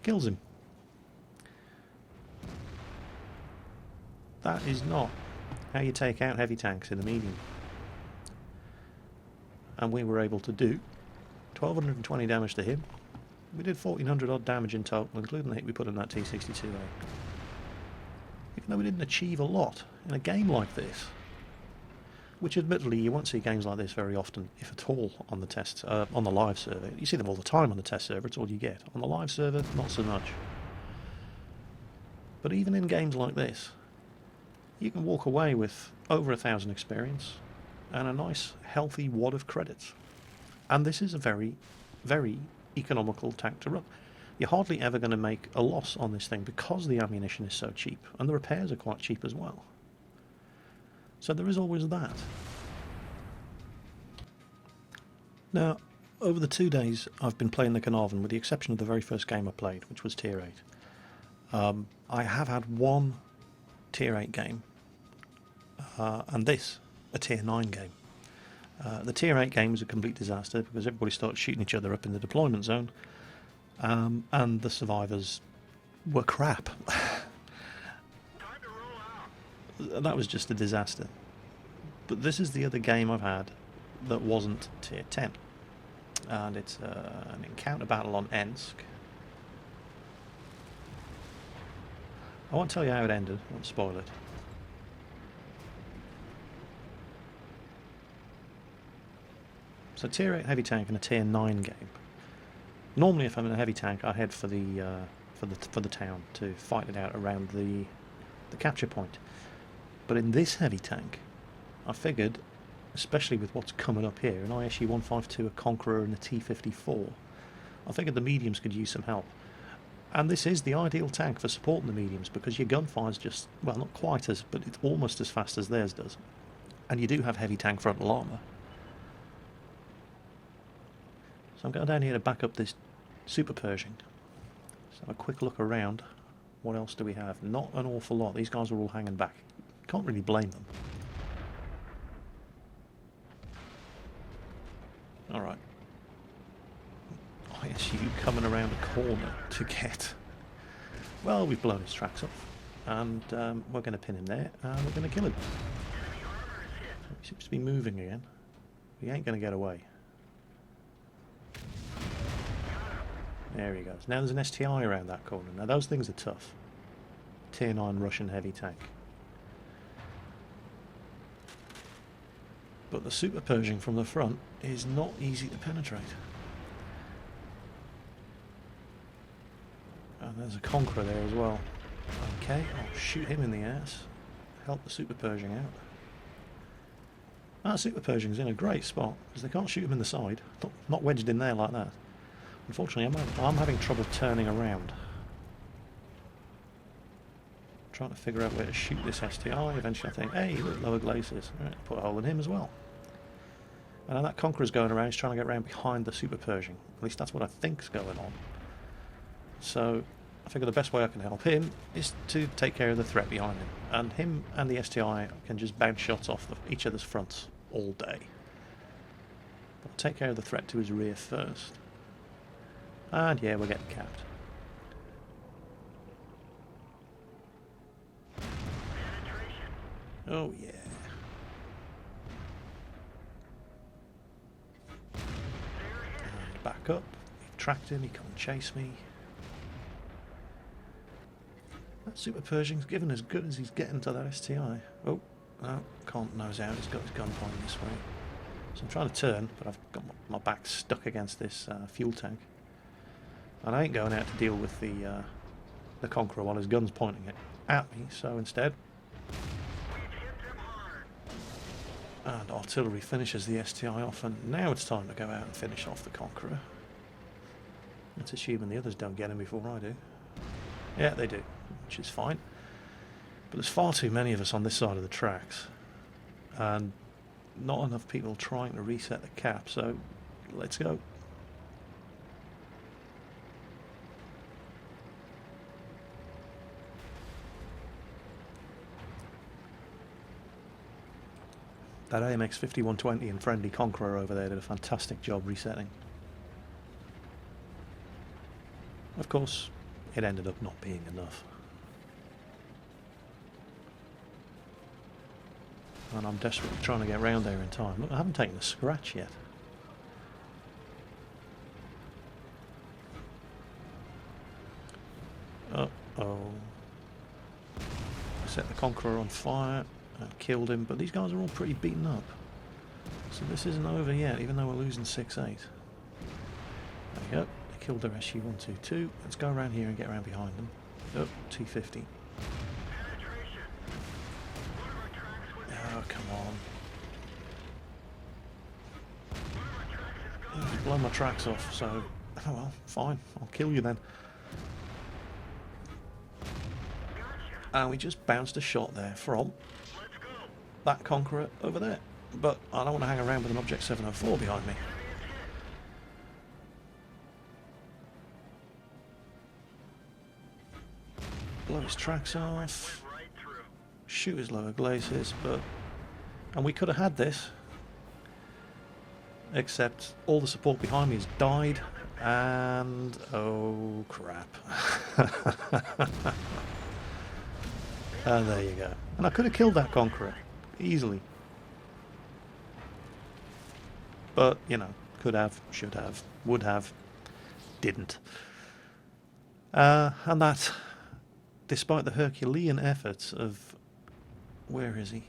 kills him. That is not how you take out heavy tanks in a medium. And we were able to do 1,220 damage to him. We did 1,400 odd damage in total, including the hit we put in that T62A. Even though we didn't achieve a lot in a game like this, which admittedly you won't see games like this very often, if at all, on the test, on the live server. You see them all the time on the test server, it's all you get. On the live server, not so much. But even in games like this, you can walk away with over 1,000 experience and a nice healthy wad of credits. And this is a very, very economical tank to run. You're hardly ever going to make a loss on this thing because the ammunition is so cheap, and the repairs are quite cheap as well. So there is always that. Now, over the 2 days I've been playing the Caernarvon, with the exception of the very first game I played, which was Tier 8. I have had one Tier 8 game, and this, a Tier 9 game. The Tier 8 game was a complete disaster because everybody started shooting each other up in the deployment zone, and the survivors were crap. That was just a disaster. But this is the other game I've had that wasn't Tier 10. And it's an encounter battle on Ensk. I won't tell you how it ended, I won't spoil it. So Tier 8 heavy tank and a Tier 9 game. Normally if I'm in a heavy tank I head for the town to fight it out around the capture point. But in this heavy tank, I figured, especially with what's coming up here, an ISU 152, a Conqueror and a T54, I figured the mediums could use some help. And this is the ideal tank for supporting the mediums because your gunfire's just, well, not quite as, but it's almost as fast as theirs does. And you do have heavy tank frontal armour. So I'm going down here to back up this Super Pershing. Let's have a quick look around. What else do we have? Not an awful lot. These guys are all hanging back. Can't really blame them. Alright. ISU coming around a corner to get... Well, we've blown his tracks off. And we're going to pin him there, and we're going to kill him. He seems to be moving again. He ain't going to get away. There he goes. Now there's an STI around that corner. Now those things are tough. Tier 9 Russian heavy tank. But the Super Pershing from the front is not easy to penetrate. And there's a Conqueror there as well. Okay, I'll shoot him in the ass. Help the Super Pershing out. That Super Pershing's in a great spot because they can't shoot him in the side. Not wedged in there like that. Unfortunately, I'm having trouble turning around. Trying to figure out where to shoot this STI. Eventually I think, hey, look, lower glaciers. Right, put a hole in him as well. And then that Conqueror's going around, he's trying to get around behind the Super Pershing. At least that's what I think's going on. So I figure the best way I can help him is to take care of the threat behind him. And him and the STI can just bounce shots off each other's fronts all day. But I'll take care of the threat to his rear first. And yeah, we're getting capped. Oh yeah. And back up. We've tracked him, he can't chase me. That Super Pershing's given as good as he's getting to that STI. Oh, no, can't nose out, he's got his gun pointing this way. So I'm trying to turn, but I've got my back stuck against this fuel tank. And I ain't going out to deal with the Conqueror while his gun's pointing it at me, so instead... And artillery finishes the STI off, and now it's time to go out and finish off the Conqueror. That's assuming the others don't get him before I do. Yeah, they do, which is fine. But there's far too many of us on this side of the tracks, and not enough people trying to reset the cap, so let's go. That AMX 5120 and friendly Conqueror over there did a fantastic job resetting. Of course, it ended up not being enough. And I'm desperately trying to get round there in time. Look, I haven't taken a scratch yet. Uh-oh. I set the Conqueror on fire. And killed him, but these guys are all pretty beaten up. So this isn't over yet, even though we're losing 6-8. There we go. They killed their SU-122. Let's go around here and get around behind them. Oh, T-50. Oh, come on. Oh, you've blown my tracks off, so... Oh well, fine. I'll kill you then. And we just bounced a shot there from... that Conqueror over there, but I don't want to hang around with an Object 704 behind me. Blow his tracks off, shoot his lower glaciers, but... and we could have had this, except all the support behind me has died, and... oh crap. And there you go. And I could have killed that Conqueror. Easily. But, you know, could have, should have, would have, didn't. And that, despite the Herculean efforts of... where is he?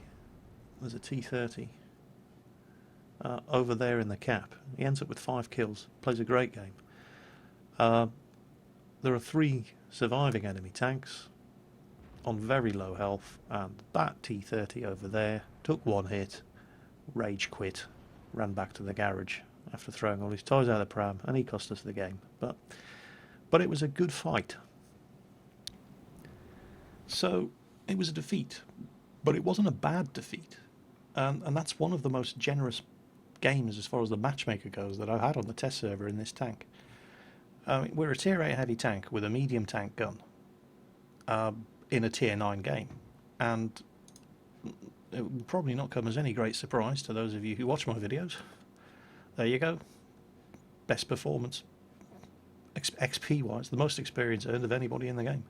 There's a T-30. Over there in the cap. He ends up with 5 kills. Plays a great game. There are 3 surviving enemy tanks on very low health, and that T-30 over there took 1 hit, rage quit, ran back to the garage after throwing all his toys out of the pram, and he cost us the game. But it was a good fight. So it was a defeat, but it wasn't a bad defeat, and that's one of the most generous games as far as the matchmaker goes that I've had on the test server in this tank. We're a tier 8 heavy tank with a medium tank gun. In a tier 9 game, and it will probably not come as any great surprise to those of you who watch my videos. There you go. Best performance XP wise, the most experience earned of anybody in the game.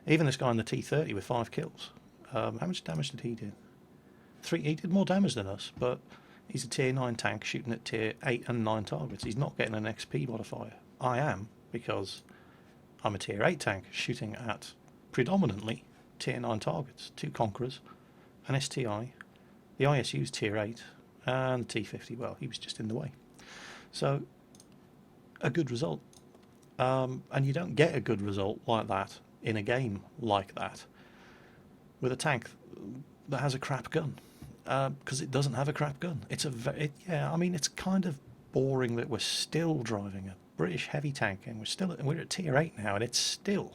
Even this guy in the T-30 with 5 kills. How much damage did he do? 3. He did more damage than us, but he's a tier 9 tank shooting at tier 8 and 9 targets. He's not getting an XP modifier. I am, because I'm a tier 8 tank shooting at predominantly tier 9 targets, 2 Conquerors, an STI, the ISU's tier 8, and the T-50, well, he was just in the way. So, a good result. And you don't get a good result like that in a game like that with a tank that has a crap gun, because it doesn't have a crap gun. It's a yeah, I mean, it's kind of boring that we're still driving a British heavy tank, and we're at tier 8 now, and it's still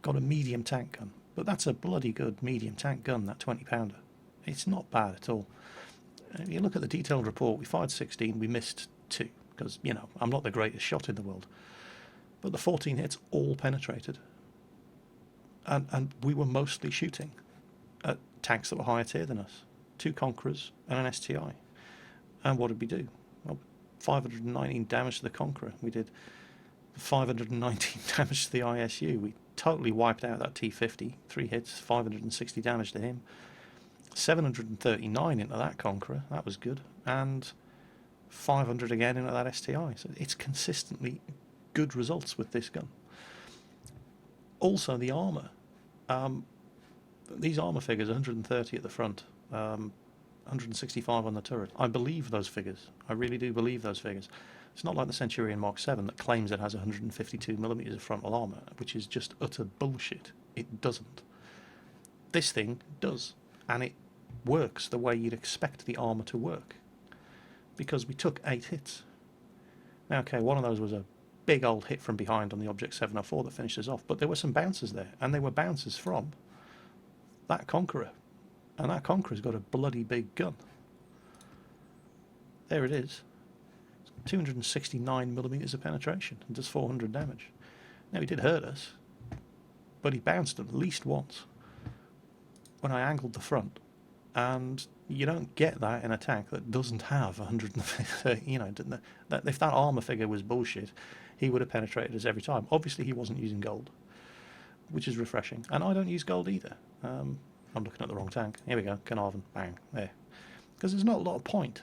got a medium tank gun. But that's a bloody good medium tank gun, that 20-pounder. It's not bad at all. If you look at the detailed report, we fired 16, we missed 2, because, you know, I'm not the greatest shot in the world. But the 14 hits all penetrated. And we were mostly shooting at tanks that were higher tier than us. 2 Conquerors and an STI. And what did we do? Well, 519 damage to the Conqueror. We did 519 damage to the ISU. We totally wiped out that T50. 3 hits, 560 damage to him. 739 into that Conqueror. That was good. And 500 again into that STI. So it's consistently good results with this gun. Also, the armour. These armour figures, 130 at the front, 165 on the turret. I believe those figures. I really do believe those figures. It's not like the Centurion Mark 7 that claims it has 152mm of frontal armour, which is just utter bullshit. It doesn't. This thing does, and it works the way you'd expect the armour to work, because we took 8 hits. Now, okay, one of those was a big old hit from behind on the Object 704 that finished us off, but there were some bounces there, and they were bounces from that Conqueror, and that Conqueror's got a bloody big gun. There it is. 269mm of penetration and does 400 damage. Now, he did hurt us, but he bounced at least once when I angled the front, and you don't get that in a tank that doesn't have 150. You know, if that armour figure was bullshit, he would have penetrated us every time. Obviously, he wasn't using gold, which is refreshing. And I don't use gold either. I'm looking at the wrong tank. Here we go, Caernarvon, bang, there. Because there's not a lot of point.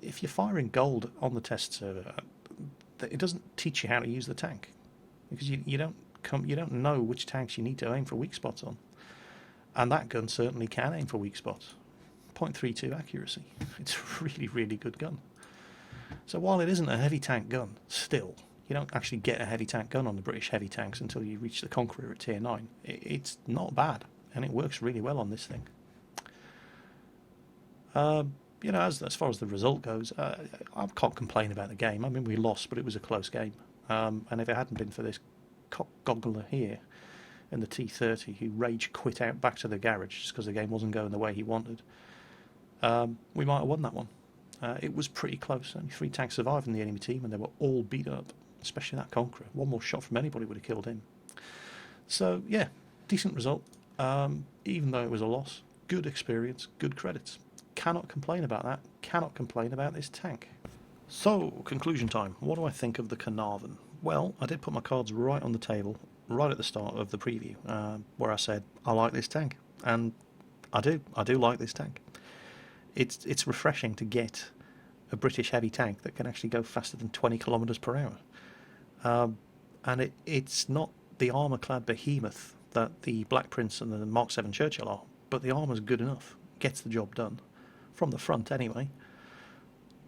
If you're firing gold on the test server, it doesn't teach you how to use the tank, because you don't know which tanks you need to aim for weak spots on. And that gun certainly can aim for weak spots. 0.32 accuracy. It's a really, really good gun. So while it isn't a heavy tank gun, still, you don't actually get a heavy tank gun on the British heavy tanks until you reach the Conqueror at tier 9. It's not bad, and it works really well on this thing. You know, as far as the result goes, I can't complain about the game. I mean, we lost, but it was a close game. And if it hadn't been for this cockgoggler here in the T30 who rage quit out back to the garage just because the game wasn't going the way he wanted, we might have won that one. It was pretty close. Only 3 tanks survived in the enemy team, and they were all beat up, especially that Conqueror. One more shot from anybody would have killed him. So, yeah, decent result. Even though it was a loss, good experience, good credits. Cannot complain about that. Cannot complain about this tank. So, conclusion time. What do I think of the Caernarvon? Well, I did put my cards right on the table, right at the start of the preview, where I said, I like this tank. And I do like this tank. It's refreshing to get a British heavy tank that can actually go faster than 20 kilometres per hour. And it's not the armour-clad behemoth that the Black Prince and the Mark 7 Churchill are, but the armour's good enough. Gets the job done. From the front, anyway.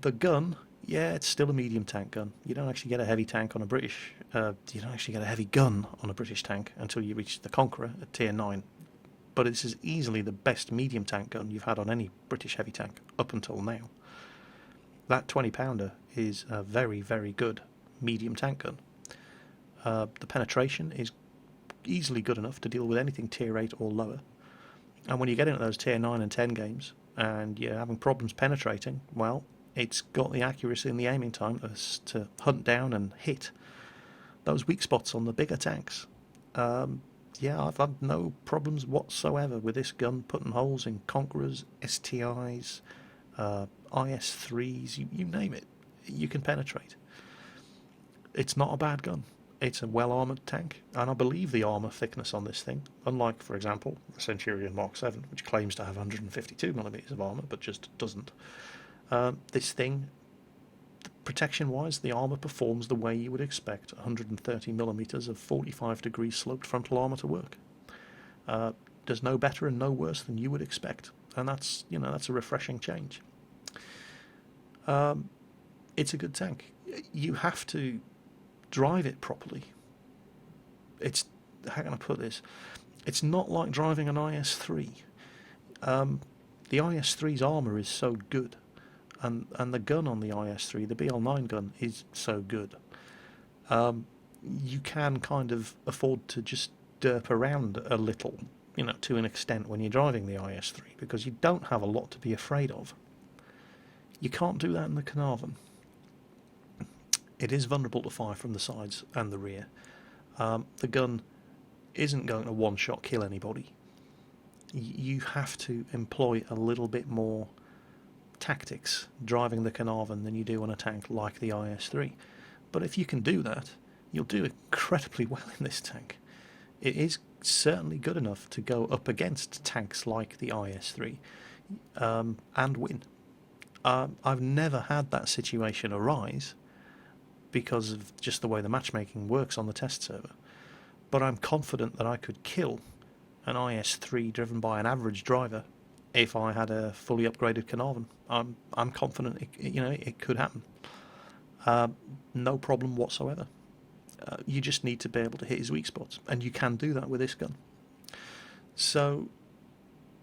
The gun, yeah, it's still a medium tank gun. You don't actually get a heavy tank on a British... you don't actually get a heavy gun on a British tank until you reach the Conqueror at tier 9. But this is easily the best medium tank gun you've had on any British heavy tank up until now. That 20-pounder is a very, very good medium tank gun. The penetration is easily good enough to deal with anything tier 8 or lower. And when you get into those tier 9 and 10 games and you're having problems penetrating, well, it's got the accuracy and the aiming time to hunt down and hit those weak spots on the bigger tanks. Yeah, I've had no problems whatsoever with this gun, putting holes in Conquerors, STIs, IS-3s, you name it, you can penetrate. It's not a bad gun. It's a well-armoured tank, and I believe the armour thickness on this thing, unlike, for example, the Centurion Mark 7, which claims to have 152mm of armour, but just doesn't. This thing, protection-wise, the armour performs the way you would expect 130mm of 45-degree sloped frontal armour to work. Does no better and no worse than you would expect, and that's a refreshing change. It's a good tank. You have to drive it properly. It's, how can I put this? It's not like driving an IS-3. The IS-3's armour is so good. and the gun on the IS-3, the BL-9 gun, is so good. You can kind of afford to just derp around a little, to an extent when you're driving the IS-3, because you don't have a lot to be afraid of. You can't do that in the Caernarvon. It is vulnerable to fire from the sides and the rear. The gun isn't going to one-shot kill anybody. You have to employ a little bit more tactics driving the Caernarvon than you do on a tank like the IS-3. But if you can do that, you'll do incredibly well in this tank. It is certainly good enough to go up against tanks like the IS-3 and win. I've never had that situation arise because of just the way the matchmaking works on the test server. But I'm confident that I could kill an IS-3 driven by an average driver if I had a fully upgraded Caernarvon. I'm confident it could happen. No problem whatsoever. You just need to be able to hit his weak spots, and you can do that with this gun. So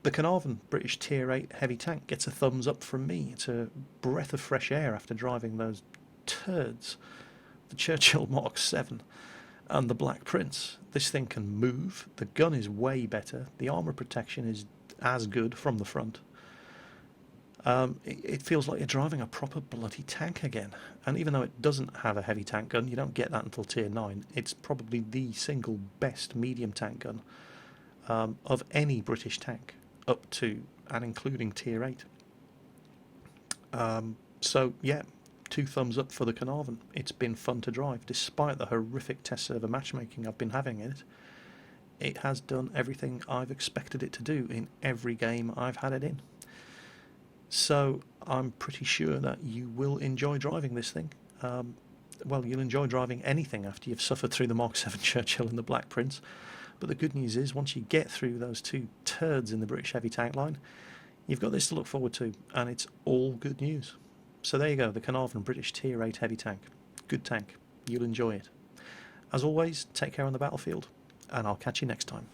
the Caernarvon British Tier 8 heavy tank gets a thumbs up from me. It's a breath of fresh air after driving those turds, the Churchill Mark 7 and the Black Prince. This thing can move, the gun is way better, the armour protection is as good from the front. It feels like you're driving a proper bloody tank again. And even though it doesn't have a heavy tank gun, you don't get that until Tier 9, it's probably the single best medium tank gun of any British tank, up to and including Tier 8. So yeah, 2 thumbs up for the Caernarvon. It's been fun to drive, despite the horrific test server matchmaking I've been having in it. It has done everything I've expected it to do in every game I've had it in. So I'm pretty sure that you will enjoy driving this thing. Well, you'll enjoy driving anything after you've suffered through the Mark 7 Churchill and the Black Prince. But the good news is, once you get through those 2 turds in the British heavy tank line, you've got this to look forward to, and it's all good news. So there you go, the Caernarvon British Tier 8 heavy tank. Good tank. You'll enjoy it. As always, take care on the battlefield, and I'll catch you next time.